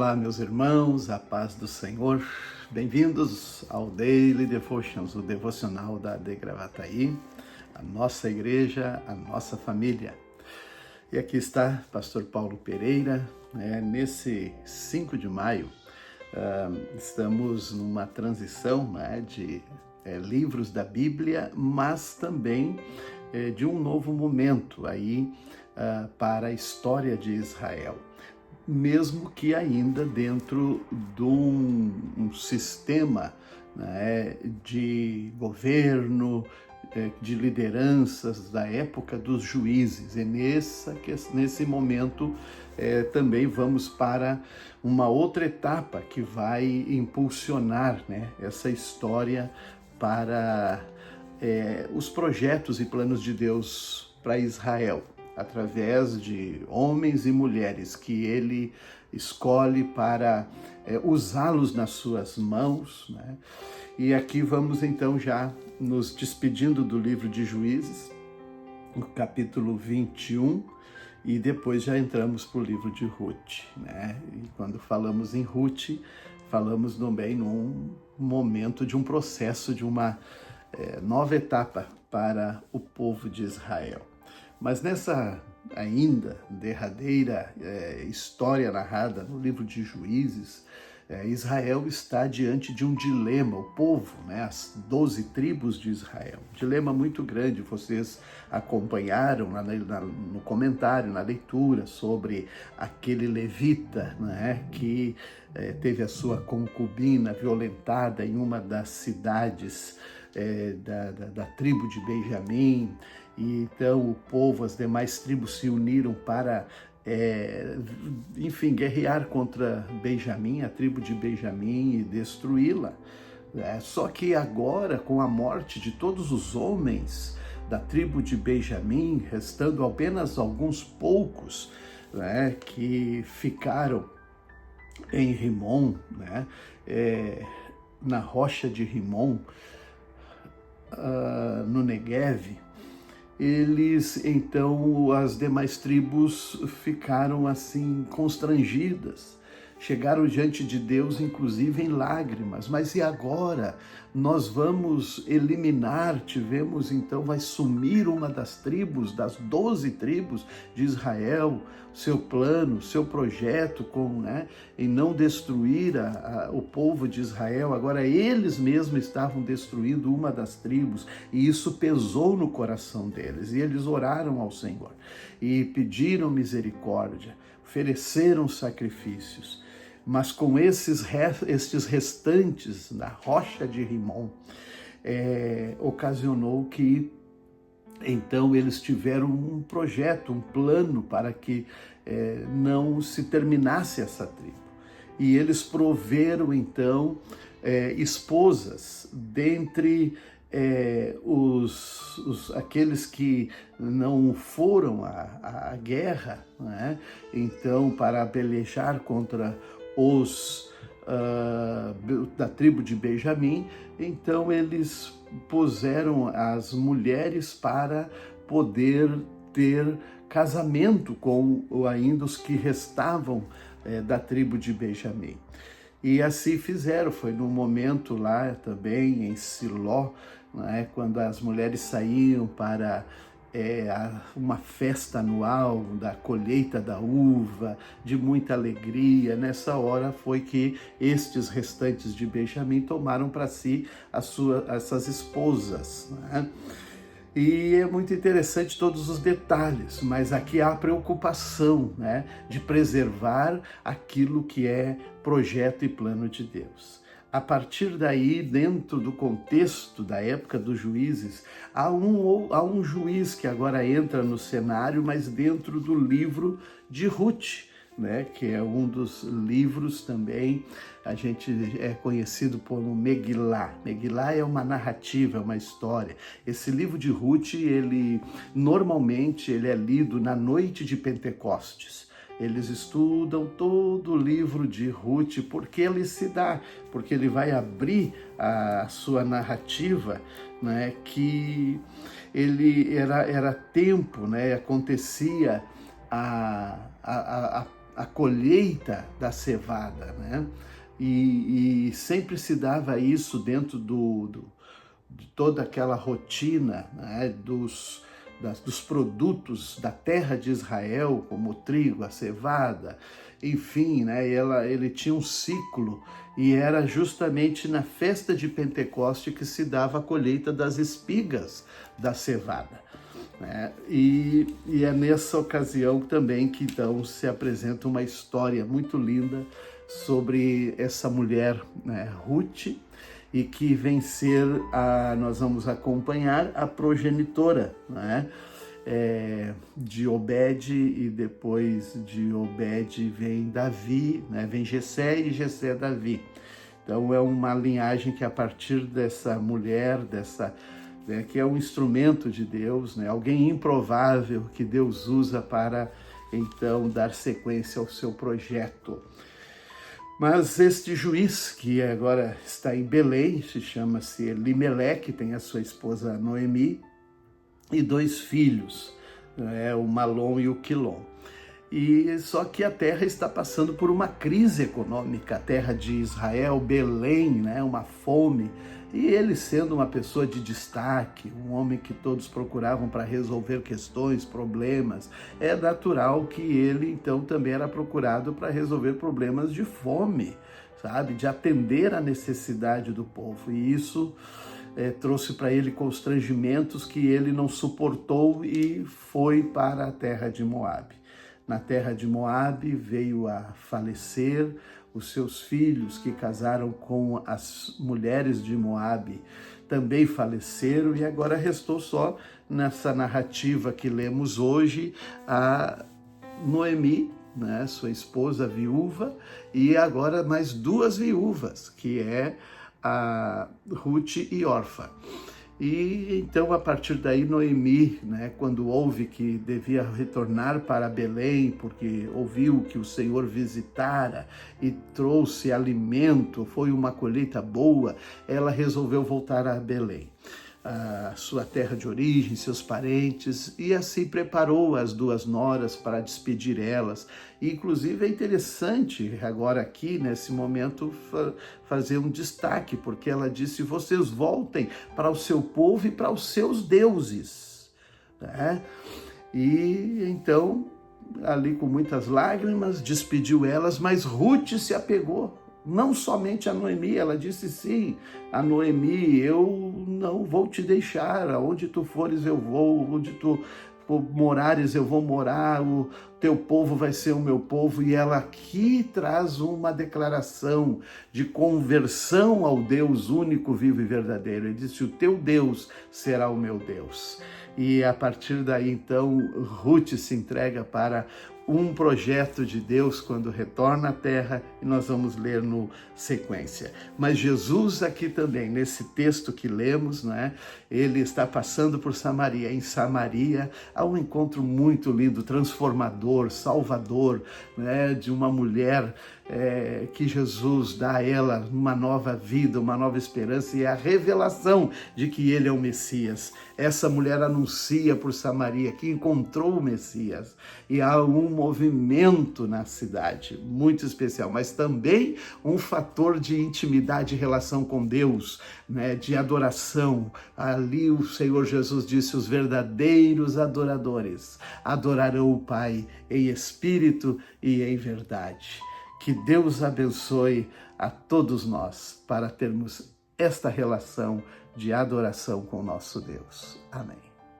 Olá, meus irmãos, a paz do Senhor. Bem-vindos ao Daily Devotions, o devocional da AD Gravataí, a nossa igreja, a nossa família. E aqui está Pastor Paulo Pereira. Nesse 5 de maio, estamos numa transição de livros da Bíblia, mas também de um novo momento aí para a história de Israel. Mesmo que ainda dentro de um sistema de governo, de lideranças da época dos juízes. E nesse momento também vamos para uma outra etapa que vai impulsionar essa história para os projetos e planos de Deus para Israel, através de homens e mulheres que ele escolhe para usá-los nas suas mãos. E aqui vamos então já nos despedindo do livro de Juízes, no capítulo 21, e depois já entramos para o livro de Ruth. E quando falamos em Ruth, falamos também num momento de um processo, de uma nova etapa para o povo de Israel. Mas nessa ainda derradeira história narrada no livro de Juízes, Israel está diante de um dilema, o povo, as 12 tribos de Israel. Um dilema muito grande, vocês acompanharam no comentário, na leitura, sobre aquele levita que teve a sua concubina violentada em uma das cidades da tribo de Benjamim. E então o povo, as demais tribos se uniram para, guerrear contra Benjamim, a tribo de Benjamim, e destruí-la. Só que agora, com a morte de todos os homens da tribo de Benjamim, restando apenas alguns poucos que ficaram em Rimon, na rocha de Rimon, no Negueve, então, as demais tribos ficaram assim constrangidas, chegaram diante de Deus, inclusive em lágrimas. Mas e agora? Nós vamos eliminar, então vai sumir uma das tribos, das 12 tribos de Israel, seu plano, seu projeto em não destruir o povo de Israel. Agora eles mesmos estavam destruindo uma das tribos, e isso pesou no coração deles, e eles oraram ao Senhor e pediram misericórdia, ofereceram sacrifícios. Mas com estes restantes da rocha de Rimon, ocasionou que então eles tiveram um projeto, um plano para que não se terminasse essa tribo. E eles proveram então esposas dentre aqueles que não foram à guerra, então para pelejar contra os da tribo de Benjamim. Então eles puseram as mulheres para poder ter casamento com ainda os que restavam da tribo de Benjamim. E assim fizeram. Foi num momento lá também em Siló, quando as mulheres saíam para uma festa anual da colheita da uva, de muita alegria. Nessa hora foi que estes restantes de Benjamim tomaram para si essas esposas. E é muito interessante todos os detalhes, mas aqui há a preocupação de preservar aquilo que é projeto e plano de Deus. A partir daí, dentro do contexto da época dos juízes, há um juiz que agora entra no cenário, mas dentro do livro de Ruth, que é um dos livros também, a gente é conhecido como Megilá. Megilá é uma narrativa, é uma história. Esse livro de Ruth, normalmente é lido na noite de Pentecostes. Eles estudam todo o livro de Ruth, porque ele vai abrir a sua narrativa, que ele era tempo, acontecia a a colheita da cevada, né? E sempre se dava isso dentro de toda aquela rotina, né? dos produtos da terra de Israel, como o trigo, a cevada, enfim, né? Ele tinha um ciclo, e era justamente na festa de Pentecoste que se dava a colheita das espigas da cevada, né? E é nessa ocasião também que então se apresenta uma história muito linda sobre essa mulher, né, Ruth, e que vem ser nós vamos acompanhar a progenitora, né, de Obed, e depois de Obed vem Davi, né, vem Jessé, e Jessé Davi. Então é uma linhagem que a partir dessa mulher, né, que é um instrumento de Deus, né, alguém improvável que Deus usa para então dar sequência ao seu projeto. Mas este juiz, que agora está em Belém, chama-se Elimeleque, tem a sua esposa Noemi e 2 filhos, né, o Malom e o Quilom. E só que a terra está passando por uma crise econômica, a terra de Israel, Belém, né, uma fome. E ele, sendo uma pessoa de destaque, um homem que todos procuravam para resolver questões, problemas, é natural que ele então também era procurado para resolver problemas de fome, sabe? De atender à necessidade do povo. E isso trouxe para ele constrangimentos que ele não suportou e foi para a terra de Moabe. Na terra de Moabe veio a falecer, os seus filhos que casaram com as mulheres de Moabe também faleceram, e agora restou só nessa narrativa que lemos hoje a Noemi, né, sua esposa viúva, e agora mais 2 viúvas, que é a Ruth e Orfa. E então, a partir daí, Noemi, né, quando ouve que devia retornar para Belém, porque ouviu que o Senhor visitara e trouxe alimento, foi uma colheita boa, ela resolveu voltar a Belém, a sua terra de origem, seus parentes, e assim preparou as 2 noras para despedir elas. E, inclusive, é interessante agora aqui, nesse momento, fazer um destaque, porque ela disse: vocês voltem para o seu povo e para os seus deuses, né? E então, ali com muitas lágrimas, despediu elas, mas Ruth se apegou. Não somente a Noemi, ela disse sim a Noemi: eu não vou te deixar, aonde tu fores eu vou, onde tu morares eu vou morar, o teu povo vai ser o meu povo. E ela aqui traz uma declaração de conversão ao Deus único, vivo e verdadeiro. Ele disse: o teu Deus será o meu Deus. E a partir daí, então, Ruth se entrega para um projeto de Deus quando retorna à terra, e nós vamos ler no sequência. Mas Jesus aqui também, nesse texto que lemos, né, ele está passando por Samaria. Em Samaria há um encontro muito lindo, transformador, salvador, né, de uma mulher que Jesus dá a ela uma nova vida, uma nova esperança, e a revelação de que ele é o Messias. Essa mulher anuncia por Samaria que encontrou o Messias, e há um movimento na cidade muito especial, mas também um fator de intimidade e relação com Deus, né, de adoração. Ali o Senhor Jesus disse: os verdadeiros adoradores adorarão o Pai em espírito e em verdade. Que Deus abençoe a todos nós para termos esta relação de adoração com o nosso Deus. Amém.